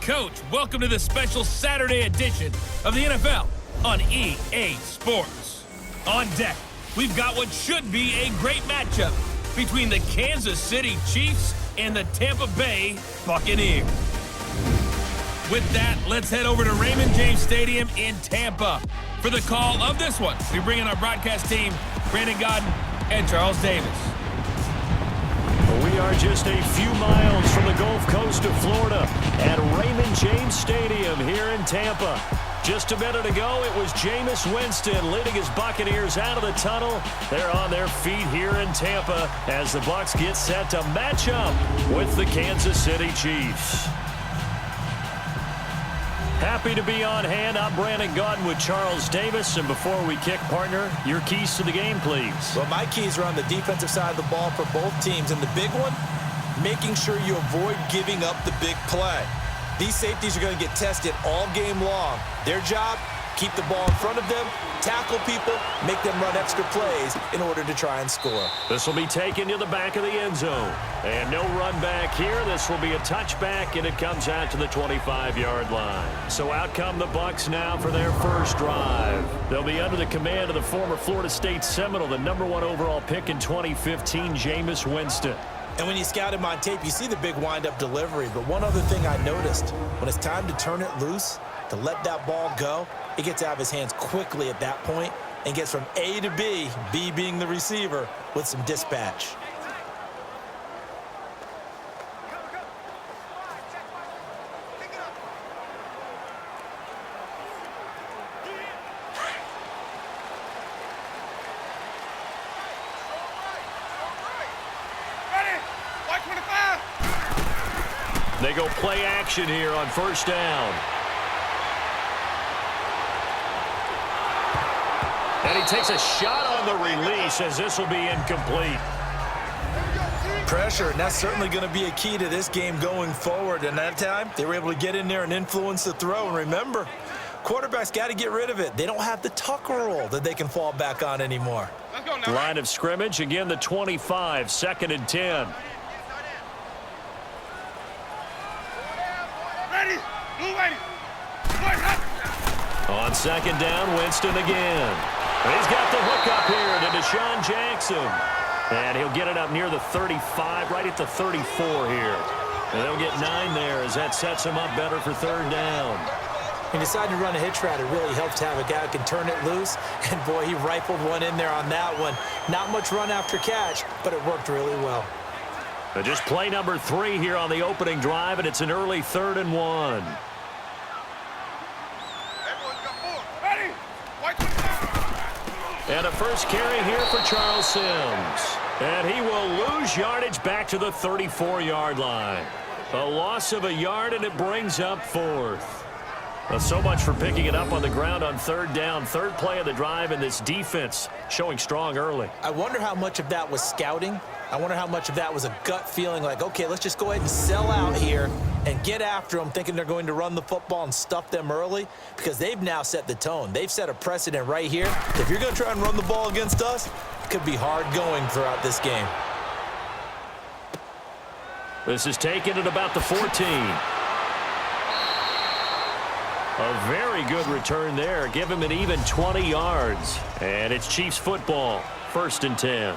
Coach. Welcome to the special Saturday edition of the NFL on EA Sports. On deck, we've got what should be a great matchup between the Kansas City Chiefs and the Tampa Bay Buccaneers. With that, let's head over to Raymond James Stadium in Tampa for the call of this one. We bring in our broadcast team, Brandon Godden and Charles Davis. We are just a few miles from the Gulf Coast of Florida at Raymond James Stadium here in Tampa. Just a minute ago, it was Jameis Winston leading his Buccaneers out of the tunnel. They're on their feet here in Tampa as the Bucs get set to match up with the Kansas City Chiefs. Happy to be on hand. I'm Brandon Godden with Charles Davis. And before we kick, partner, your keys to the game, please. Well, my keys are on the defensive side of the ball for both teams. And the big one, making sure you avoid giving up the big play. These safeties are going to get tested all game long. Their job, keep the ball in front of them, tackle people, make them run extra plays in order to try and score. This will be taken to the back of the end zone. And no run back here. This will be a touchback, and it comes out to the 25-yard line. So out come the Bucs now for their first drive. They'll be under the command of the former Florida State Seminole, the #1 overall pick in 2015, Jameis Winston. And when you scout him on tape, you see the big wind-up delivery. But one other thing I noticed, when it's time to turn it loose, to let that ball go, it gets out of his hands quickly at that point and gets from A to B, B being the receiver, with some dispatch. They go play action here on first down. And he takes a shot on the release as this will be incomplete. Pressure, and that's certainly going to be a key to this game going forward. And that time, they were able to get in there and influence the throw. And remember, quarterbacks got to get rid of it. They don't have the tucker roll that they can fall back on anymore. Line of scrimmage, again the 25, 2nd and 10. On second down, Winston again. He's got the hook up here to Deshaun Jackson. And he'll get it up near the 35, right at the 34 here. And they'll get 9 there as that sets him up better for third down. He decided to run a hitch route. It really helps to have a guy who can turn it loose. And, boy, he rifled one in there on that one. Not much run after catch, but it worked really well. But just play number 3 here on the opening drive, and it's an early 3rd and 1. And a first carry here for Charles Sims. And he will lose yardage back to the 34-yard line. A loss of a yard, and it brings up 4th. Well, so much for picking it up on the ground on third down. Third play of the drive, and this defense showing strong early. I wonder how much of that was scouting. I wonder how much of that was a gut feeling like, okay, let's just go ahead and sell out here and get after them, thinking they're going to run the football and stuff them early, because they've now set the tone. They've set a precedent right here. If you're going to try and run the ball against us, it could be hard going throughout this game. This is taken at about the 14. A very good return there. Give him an even 20 yards. And it's Chiefs football. 1st and 10.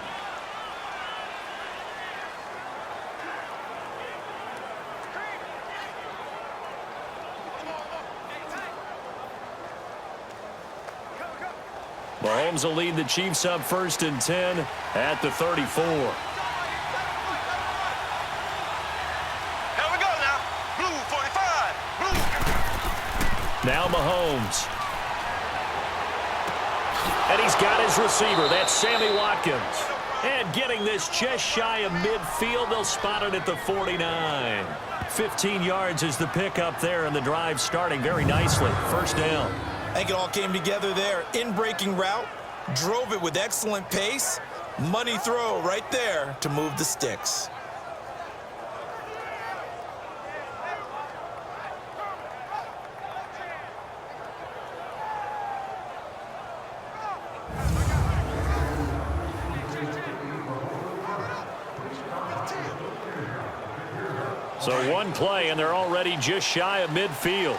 Mahomes will lead the Chiefs up 1st and 10 at the 34. Here we go now. Blue 45. Blue. Now Mahomes. And he's got his receiver. That's Sammy Watkins. And getting this just shy of midfield, they'll spot it at the 49. 15 yards is the pickup there, and the drive starting very nicely. First down. I think it all came together there. In-breaking route, drove it with excellent pace. Money throw right there to move the sticks. So one play, and they're already just shy of midfield.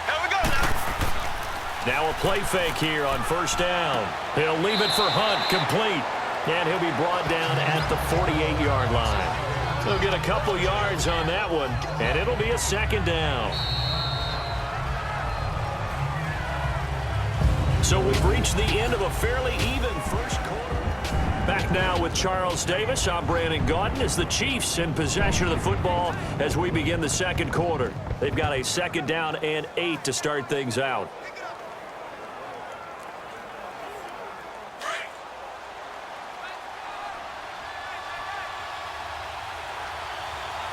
Here we go now. Now a play fake here on first down. He'll leave it for Hunt, complete. And he'll be brought down at the 48-yard line. He'll get a couple yards on that one, and it'll be a second down. So we've reached the end of a fairly even first quarter. Back now with Charles Davis. I'm Brandon Gaudin as the Chiefs in possession of the football as we begin the second quarter. They've got a second down and 8 to start things out.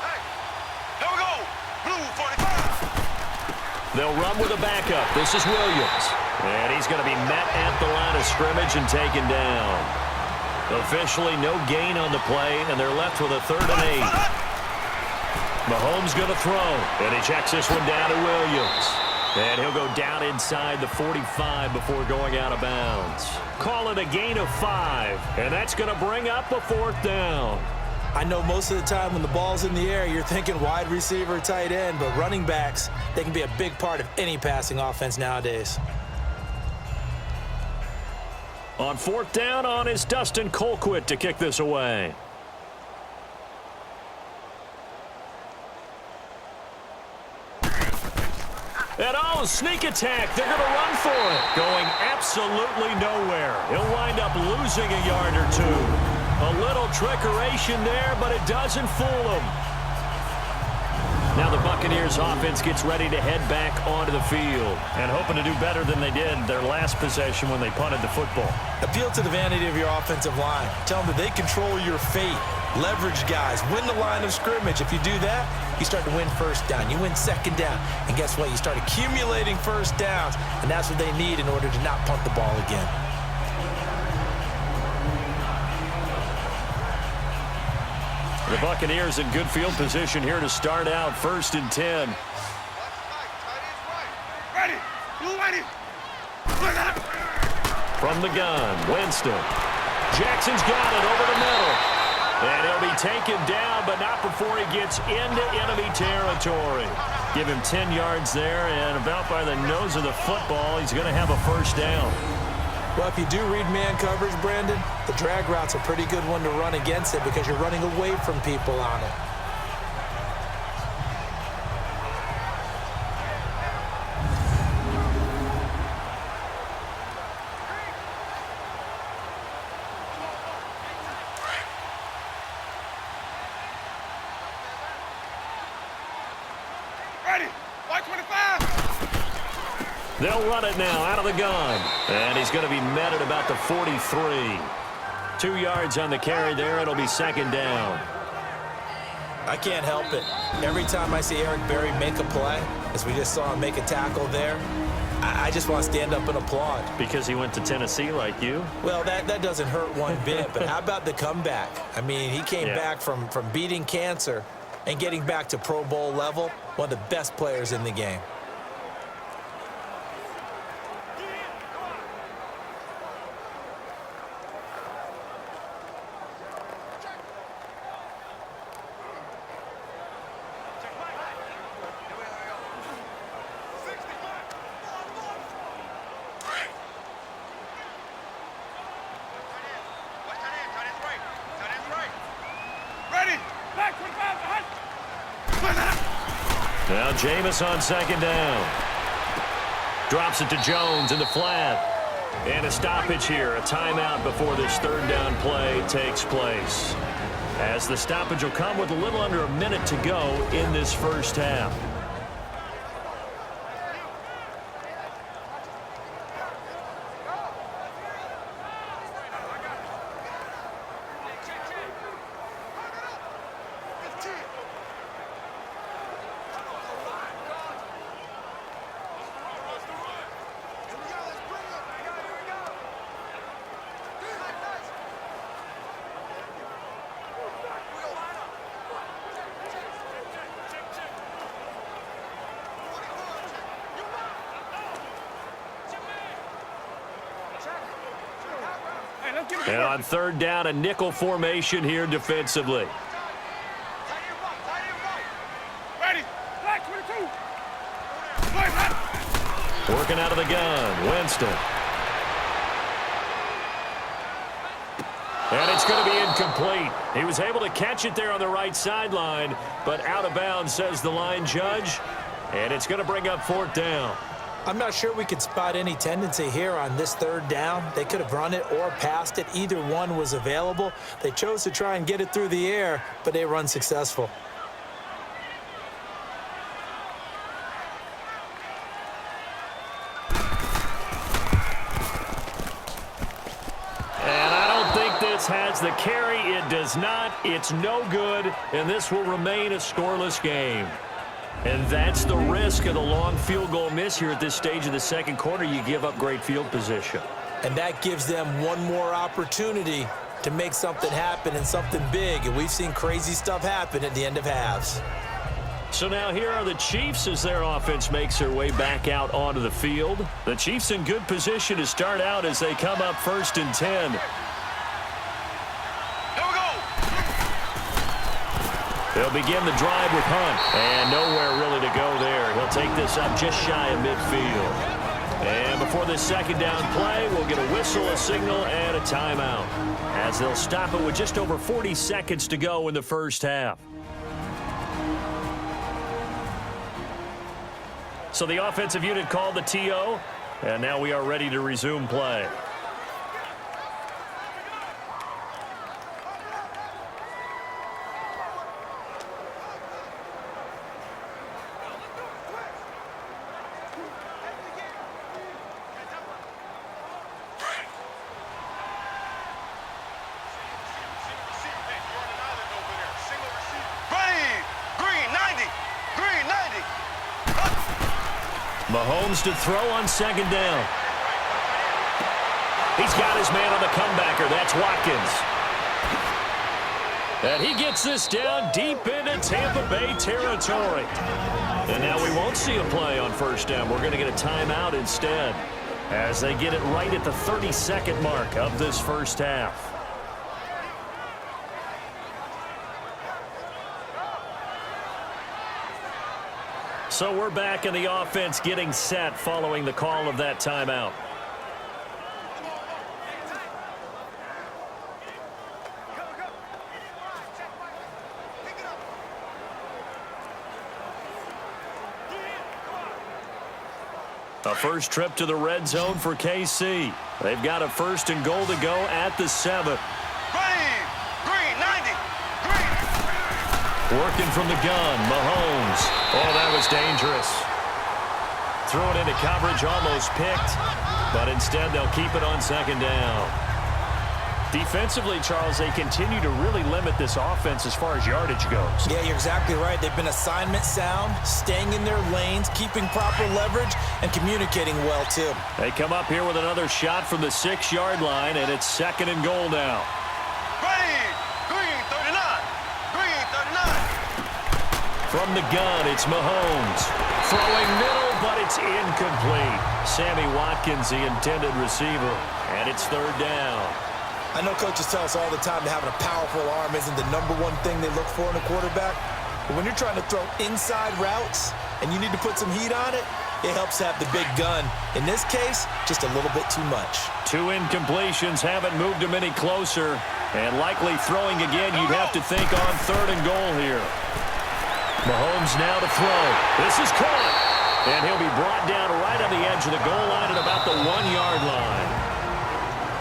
Hey, here we go. Blue 45. They'll run with a backup. This is Williams. And he's going to be met at the line of scrimmage and taken down. Officially no gain on the play, and they're left with a 3rd and 8. Mahomes going to throw, and he checks this one down to Williams. And he'll go down inside the 45 before going out of bounds. Call it a gain of 5, and that's going to bring up a 4th down. I know most of the time when the ball's in the air, you're thinking wide receiver, tight end, but running backs, they can be a big part of any passing offense nowadays. On 4th down on is Dustin Colquitt to kick this away. And sneak attack. They're going to run for it. Going absolutely nowhere. He'll wind up losing a yard or 2. A little trickeration there, but it doesn't fool him. Now the Buccaneers offense gets ready to head back onto the field and hoping to do better than they did their last possession when they punted the football. Appeal to the vanity of your offensive line. Tell them that they control your fate. Leverage guys. Win the line of scrimmage. If you do that, you start to win first down. You win second down. And guess what? You start accumulating first downs, and that's what they need in order to not punt the ball again. The Buccaneers in good field position here to start out 1st and 10. Ready. You ready? From the gun, Winston. Jackson's got it over the middle. And he'll be taken down, but not before he gets into enemy territory. Give him 10 yards there, and about by the nose of the football, he's going to have a first down. Well, if you do read man coverage, Brandon, the drag route's a pretty good one to run against it because you're running away from people on it. Ready. White 25. They'll run it now out of the gun. And he's going to be met at about the 43. 2 yards on the carry there. It'll be second down. I can't help it. Every time I see Eric Berry make a play, as we just saw him make a tackle there, I just want to stand up and applaud. Because he went to Tennessee like you? Well, that doesn't hurt one bit, but how about the comeback? I mean, he came back from beating cancer and getting back to Pro Bowl level, one of the best players in the game. Now Jameis on second down. Drops it to Jones in the flat. And a stoppage here, a timeout before this third down play takes place. As the stoppage will come with a little under a minute to go in this first half. And on third down, a nickel formation here defensively. Ready. Black 22. Working out of the gun, Winston. And it's going to be incomplete. He was able to catch it there on the right sideline, but out of bounds, says the line judge. And it's going to bring up fourth down. I'm not sure we could spot any tendency here on this third down. They could have run it or passed it. Either one was available. They chose to try and get it through the air, but they were unsuccessful. And I don't think this has the carry. It does not. It's no good, and this will remain a scoreless game. And that's the risk of the long field goal miss here at this stage of the second quarter. You give up great field position. And that gives them one more opportunity to make something happen and something big. And we've seen crazy stuff happen at the end of halves. So now here are the Chiefs as their offense makes their way back out onto the field. The Chiefs in good position to start out as they come up 1st and 10. They'll begin the drive with Hunt. And nowhere really to go there. He'll take this up just shy of midfield. And before this second down play, we'll get a whistle, a signal, and a timeout, as they'll stop it with just over 40 seconds to go in the first half. So the offensive unit called the TO, and now we are ready to resume play. Mahomes to throw on second down. He's got his man on the comebacker. That's Watkins. And he gets this down deep into Tampa Bay territory. And now we won't see a play on first down. We're going to get a timeout instead, as they get it right at the 30-second mark of this first half. So we're back in the offense getting set following the call of that timeout. A first trip to the red zone for KC. They've got a 1st and goal to go at the 7. Working from the gun, Mahomes. Oh, that was dangerous. Throw it into coverage, almost picked, but instead they'll keep it on second down. Defensively, Charles, they continue to really limit this offense as far as yardage goes. Yeah, you're exactly right. They've been assignment sound, staying in their lanes, keeping proper leverage, and communicating well, too. They come up here with another shot from the 6-yard line, and it's 2nd and goal now. From the gun, it's Mahomes. Throwing middle, but it's incomplete. Sammy Watkins, the intended receiver, and it's 3rd down. I know coaches tell us all the time that having a powerful arm isn't the #1 thing they look for in a quarterback. But when you're trying to throw inside routes and you need to put some heat on it, it helps to have the big gun. In this case, just a little bit too much. 2 incompletions haven't moved him any closer. And likely throwing again, you'd have to think on 3rd and goal here. Mahomes now to throw. This is caught. And he'll be brought down right on the edge of the goal line at about the 1-yard line.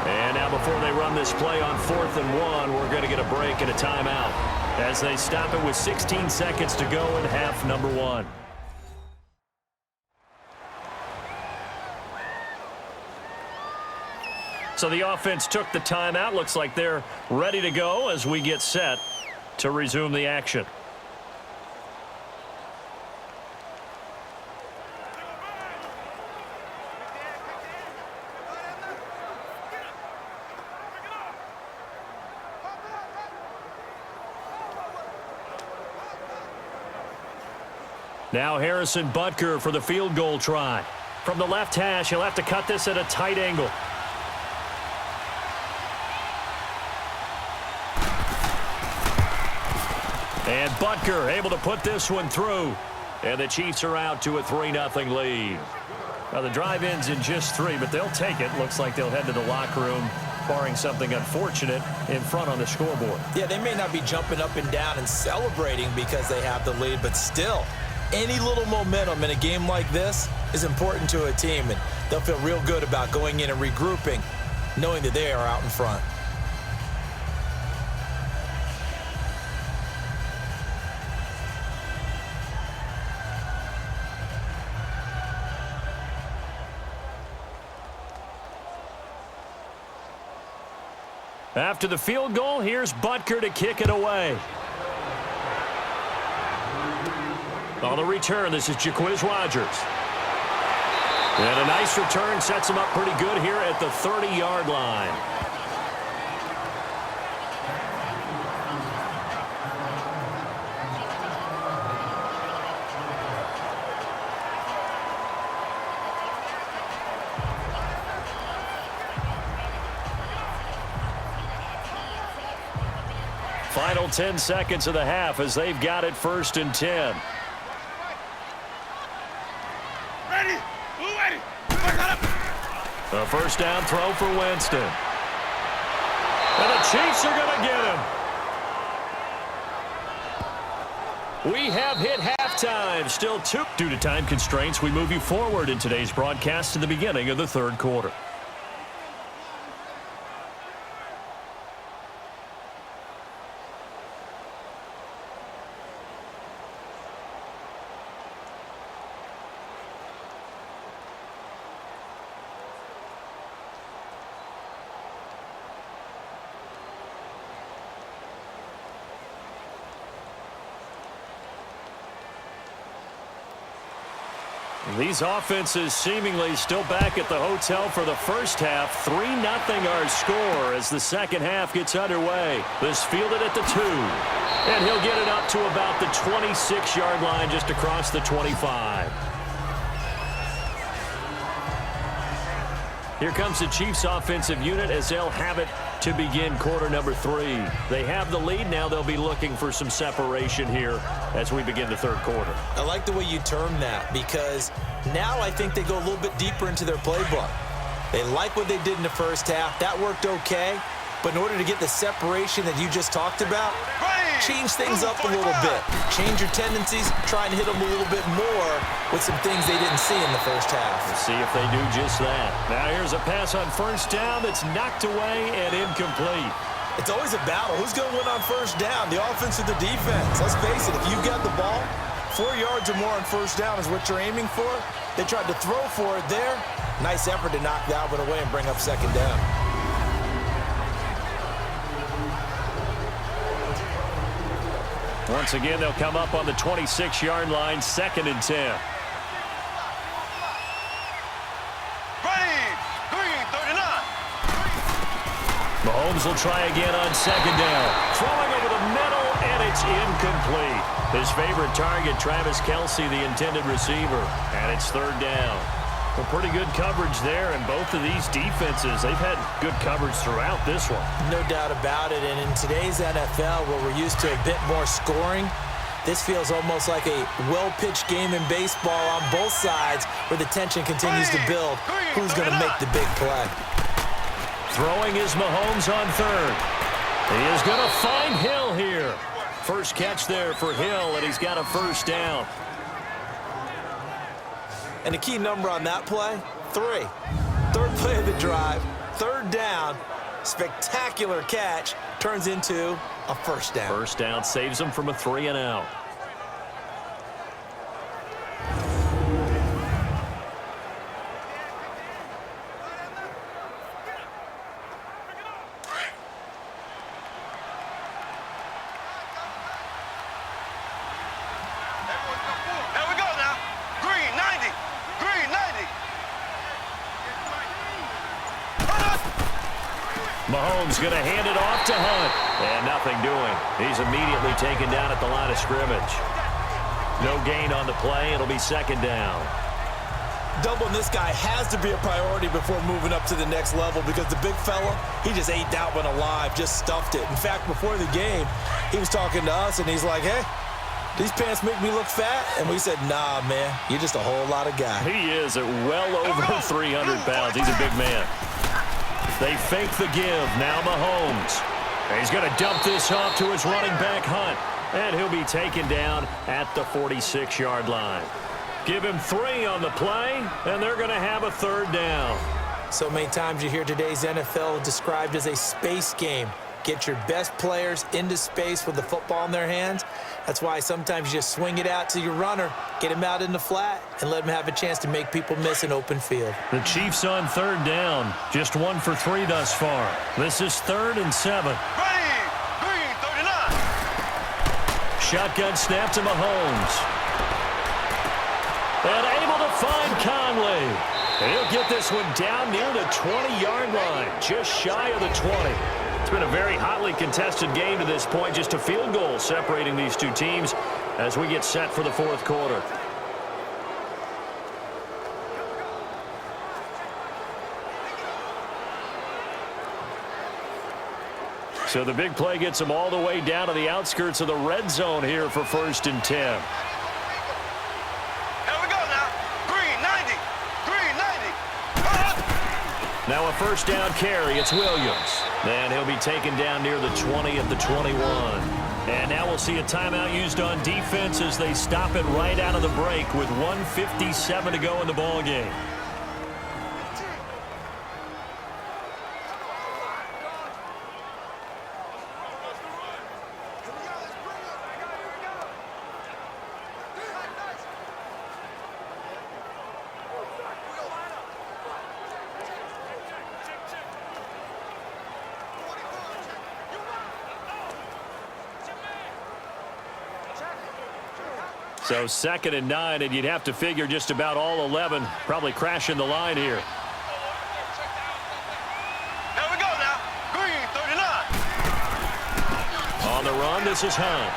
And now before they run this play on 4th and 1, we're going to get a break and a timeout, as they stop it with 16 seconds to go in half number 1. So the offense took the timeout. Looks like they're ready to go as we get set to resume the action. Now Harrison Butker for the field goal try. From the left hash, he'll have to cut this at a tight angle. And Butker able to put this one through. And the Chiefs are out to a 3-0 lead. Now, the drive ends in just 3, but they'll take it. Looks like they'll head to the locker room, barring something unfortunate, in front on the scoreboard. Yeah, they may not be jumping up and down and celebrating because they have the lead, but still, any little momentum in a game like this is important to a team, and they'll feel real good about going in and regrouping, knowing that they are out in front. After the field goal, here's Butker to kick it away. On the return, this is Cheifs Rodgers. And a nice return sets him up pretty good here at the 30-yard line. Final 10 seconds of the half as they've got it 1st and 10. Ready? Who ready? A first down throw for Winston. And the Chiefs are going to get him. We have hit halftime. Still 2. Due to time constraints, we move you forward in today's broadcast to the beginning of the 3rd quarter. These offenses seemingly still back at the hotel for the first half. 3-0 our score as the second half gets underway. This fielded at the 2. And he'll get it up to about the 26-yard line just across the 25. Here comes the Chiefs offensive unit as they'll have it to begin quarter number 3. They have the lead. Now they'll be looking for some separation here as we begin the 3rd quarter. I like the way you term that because now I think they go a little bit deeper into their playbook. They like what they did in the first half. That worked okay. But in order to get the separation that you just talked about, change things up a little bit. Change your tendencies, try and hit them a little bit more with some things they didn't see in the first half. We'll see if they do just that. Now here's a pass on first down that's knocked away and incomplete. It's always a battle. Who's going to win on first down, the offense or the defense? Let's face it, if you've got the ball, 4 yards or more on first down is what you're aiming for. They tried to throw for it there. Nice effort to knock that one away and bring up second down. Once again, they'll come up on the 26-yard line, 2nd and 10. Mahomes will try again on second down. Throwing over the middle, and it's incomplete. His favorite target, Travis Kelce, the intended receiver. And it's 3rd down. Well, pretty good coverage there, and both of these defenses, they've had good coverage throughout this one. No doubt about it, and in today's NFL, where we're used to a bit more scoring, this feels almost like a well-pitched game in baseball on both sides where the tension continues to build. Who's going to make the big play? Throwing is Mahomes on 3rd. He is going to find Hill here. First catch there for Hill, and he's got a first down. And the key number on that play, 3. 3rd play of the drive, 3rd down, spectacular catch, turns into a first down. First down saves him from a 3-and-out. Mahomes going to hand it off to Hunt. And nothing doing. He's immediately taken down at the line of scrimmage. No gain on the play. It'll be 2nd down. Doubling this guy has to be a priority before moving up to the next level because the big fella, he just ate that one alive, just stuffed it. In fact, before the game, he was talking to us, and he's like, hey, these pants make me look fat? And we said, nah, man, you're just a whole lot of guy. He is at well over 300 pounds. He's a big man. They fake the give. Now Mahomes. And he's going to dump this off to his running back, Hunt. And he'll be taken down at the 46-yard line. Give him 3 on the play, and they're going to have a 3rd down. So many times you hear today's NFL described as a space game. Get your best players into space with the football in their hands. That's why sometimes you just swing it out to your runner, get him out in the flat, and let him have a chance to make people miss an open field. The Chiefs on 3rd down. Just 1 for 3 thus far. This is 3rd and 7. Ready, green, 39. Shotgun snap to Mahomes. And able to find Conley. And he'll get this one down near the 20-yard line, just shy of the 20. It's been a very hotly contested game to this point, just a field goal separating these two teams as we get set for the 4th quarter. So the big play gets them all the way down to the outskirts of the red zone here for 1st and 10. Now a 1st down carry. It's Williams. And he'll be taken down near the 20 at the 21. And now we'll see a timeout used on defense as they stop it right out of the break with 1:57 to go in the ball game. So 2nd and 9, and you'd have to figure just about all 11 probably crashing the line here. There we go now. Green, 39. On the run, this is Hunt.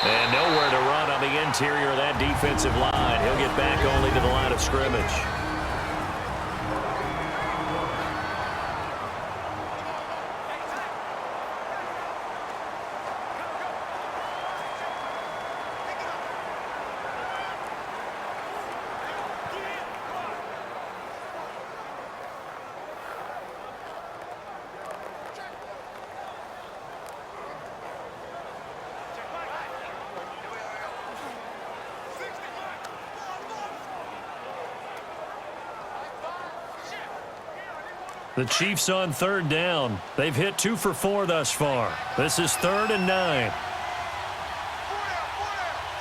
And nowhere to run on the interior of that defensive line. He'll get back only to the line of scrimmage. The Chiefs on 3rd down. They've hit 2 for 4 thus far. This is 3rd and 9.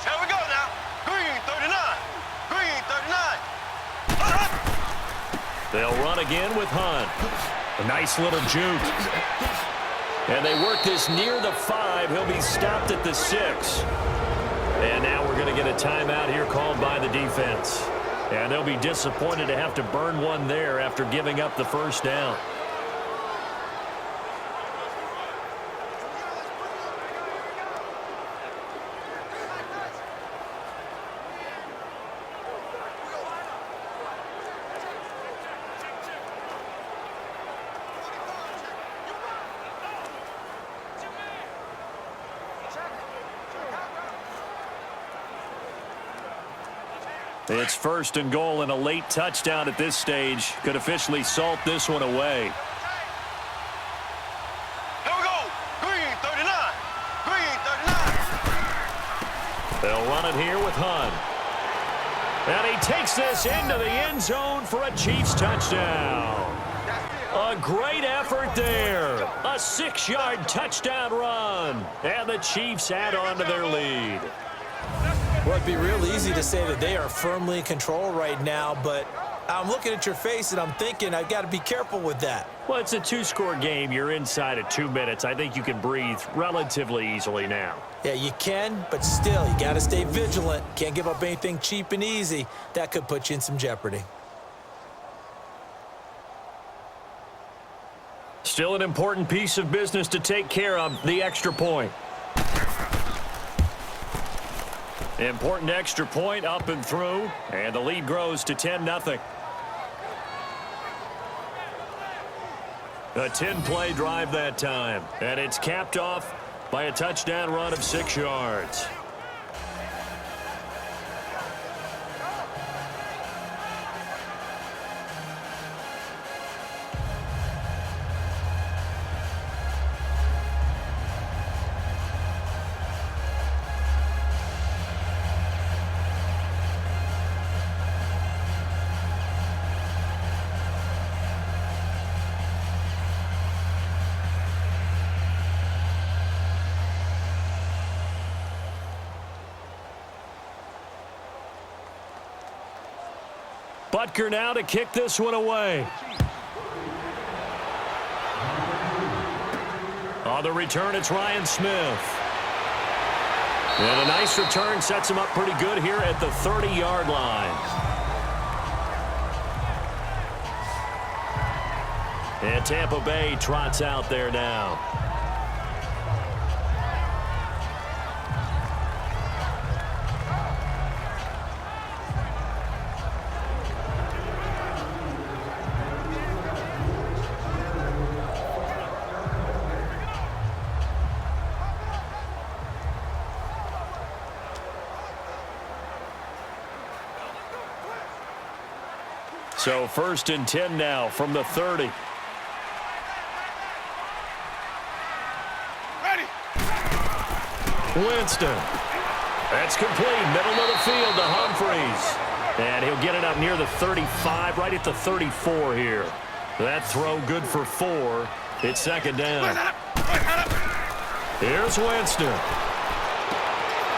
Here we go now. Green, 39. Green, 39. They'll run again with Hunt. A nice little juke. And they work this near the 5. He'll be stopped at the 6. And now we're going to get a timeout here called by the defense. And they'll be disappointed to have to burn one there after giving up the 1st down. It's 1st and goal, and a late touchdown at this stage could officially salt this one away. Here we go. Green, 39. Green, 39. They'll run it here with Hunt. And he takes this into the end zone for a Chiefs touchdown. A great effort there. A 6-yard touchdown run. And the Chiefs add on to their lead. Well, it'd be real easy to say that they are firmly in control right now, but I'm looking at your face and I'm thinking I've got to be careful with that. Well, it's a 2-score game. You're inside of 2 minutes. I think you can breathe relatively easily now. Yeah, you can, but still, you got to stay vigilant. Can't give up anything cheap and easy. That could put you in some jeopardy. Still an important piece of business to take care of, the extra point. Important extra point up and through, and the lead grows to 10-0. A 10-play drive that time, and it's capped off by a touchdown run of 6 yards. Butker now to kick this one away. On the return, it's Ryan Smith. And a nice return sets him up pretty good here at the 30-yard line. And Tampa Bay trots out there now. So 1st and 10 now from the 30. Ready. Winston. That's complete. Middle of the field to Humphreys. And he'll get it up near the 35, right at the 34 here. That throw good for 4. It's 2nd down. Here's Winston.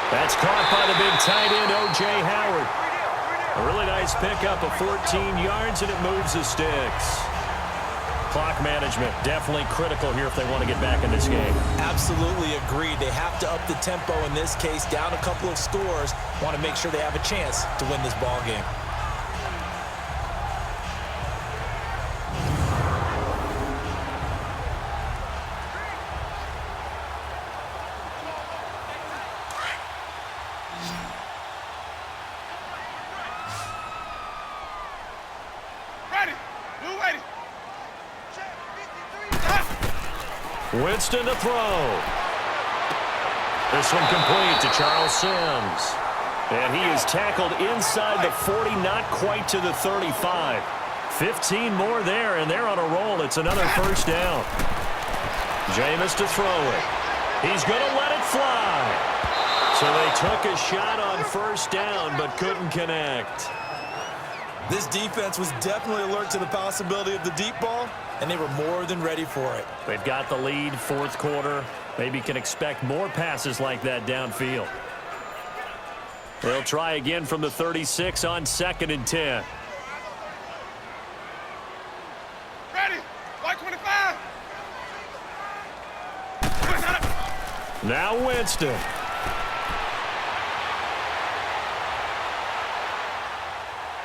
That's caught by the big tight end, O.J. Howard. A really nice pickup of 14 yards, and it moves the sticks. Clock management definitely critical here if they want to get back in this game. Absolutely agreed. They have to up the tempo in this case, down a couple of scores. Want to make sure they have a chance to win this ball game. Winston to throw. This one complete to Charles Sims. And he is tackled inside the 40, not quite to the 35. 15 more there, and they're on a roll. It's another 1st down. Jameis to throw it. He's going to let it fly. So they took a shot on 1st down, but couldn't connect. This defense was definitely alert to the possibility of the deep ball, and they were more than ready for it. They've got the lead, 4th quarter. Maybe can expect more passes like that downfield. They'll try again from the 36 on 2nd and 10. Ready. White 25. Now Winston.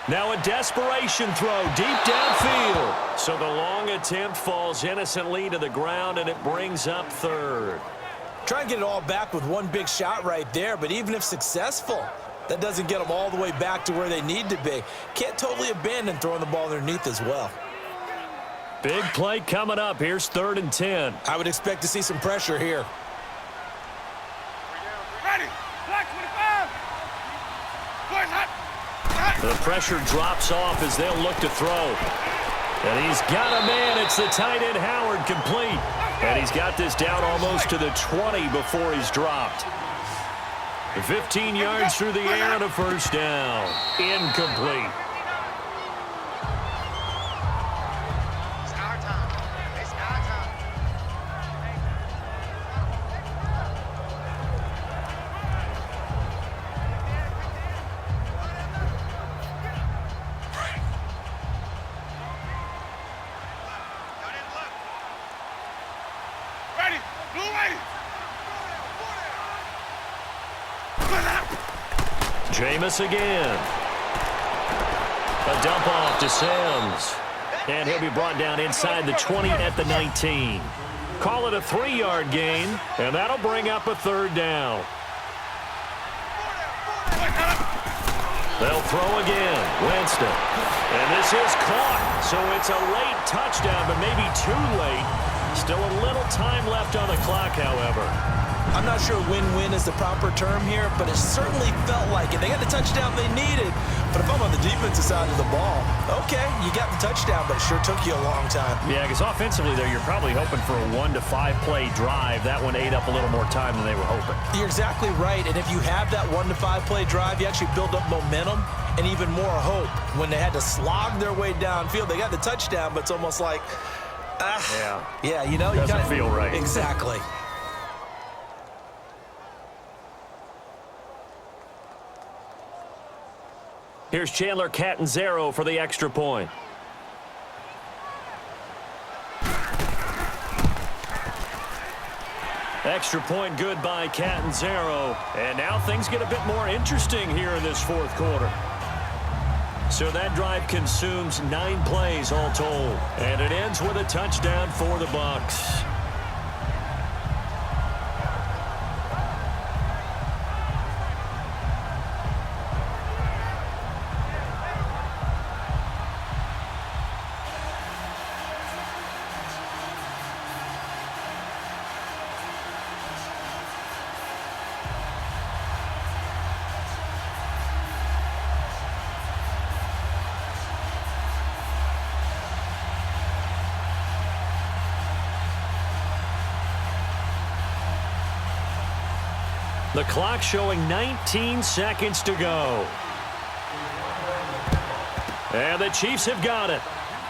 Now a desperation throw deep downfield. So the long attempt falls innocently to the ground, and it brings up 3rd. Try and get it all back with one big shot right there, but even if successful, that doesn't get them all the way back to where they need to be. Can't totally abandon throwing the ball underneath as well. Big play coming up. Here's 3rd and 10. I would expect to see some pressure here. Ready. Black 25. Boys hot. The pressure drops off as they'll look to throw. And he's got a man. It's the tight end Howard, complete. And he's got this down almost to the 20 before he's dropped. 15 yards through the air and a 1st down. Incomplete. It's our time. It's our time. Ready. Blue ready. Jameis again. A dump off to Sims. And he'll be brought down inside the 20 at the 19. Call it a 3-yard gain, and that'll bring up a 3rd down. They'll throw again. Winston. And this is caught. So it's a late touchdown, but maybe too late. Still a little time left on the clock, however. I'm not sure win-win is the proper term here, but it certainly felt like it. They got the touchdown they needed, but if I'm on the defensive side of the ball, okay, you got the touchdown, but it sure took you a long time. Yeah, because offensively there, you're probably hoping for a 1 to 5 play drive. That one ate up a little more time than they were hoping. You're exactly right, and if you have that 1 to 5 play drive, you actually build up momentum and even more hope. When they had to slog their way downfield, they got the touchdown, but it's almost like, yeah, you know, doesn't feel right. Exactly. Here's Chandler Catanzaro for the extra point. Extra point good by Catanzaro. And now things get a bit more interesting here in this fourth quarter. So that drive consumes 9 plays all told. And it ends with a touchdown for the Bucs. The clock showing 19 seconds to go. And the Chiefs have got it.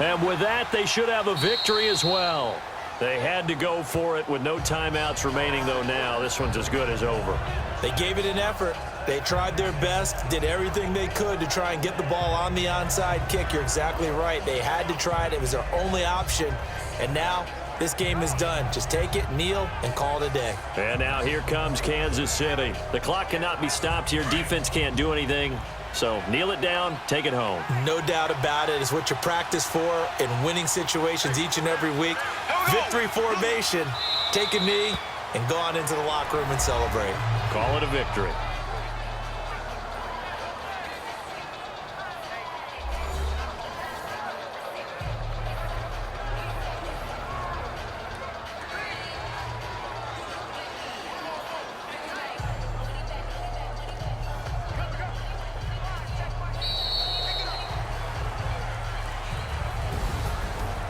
And with that, they should have a victory as well. They had to go for it with no timeouts remaining, though now. This one's as good as over. They gave it an effort. They tried their best, did everything they could to try and get the ball on the onside kick. You're exactly right. They had to try it. It was their only option. And now this game is done. Just take it, kneel, and call it a day. And now here comes Kansas City. The clock cannot be stopped here. Defense can't do anything. So kneel it down, take it home. No doubt about it. It's what you practice for in winning situations each and every week. Victory formation. Take a knee and go on into the locker room and celebrate. Call it a victory.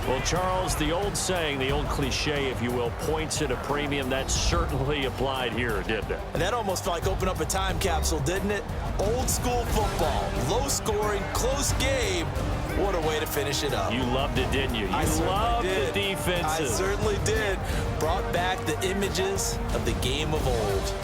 Well, Charles, the old saying, the old cliche, if you will, points at a premium, that certainly applied here, didn't it? And that almost felt like open up a time capsule, didn't it? Old school football, low scoring, close game. What a way to finish it up. You loved it, didn't you? You loved the defenses. I certainly did. Brought back the images of the game of old.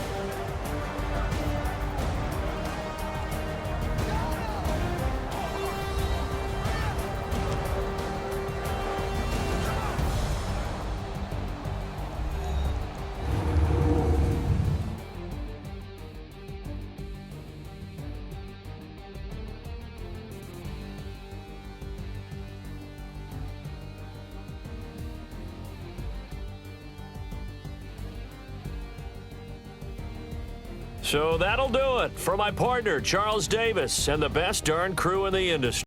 So that'll do it for my partner, Charles Davis, and the best darn crew in the industry.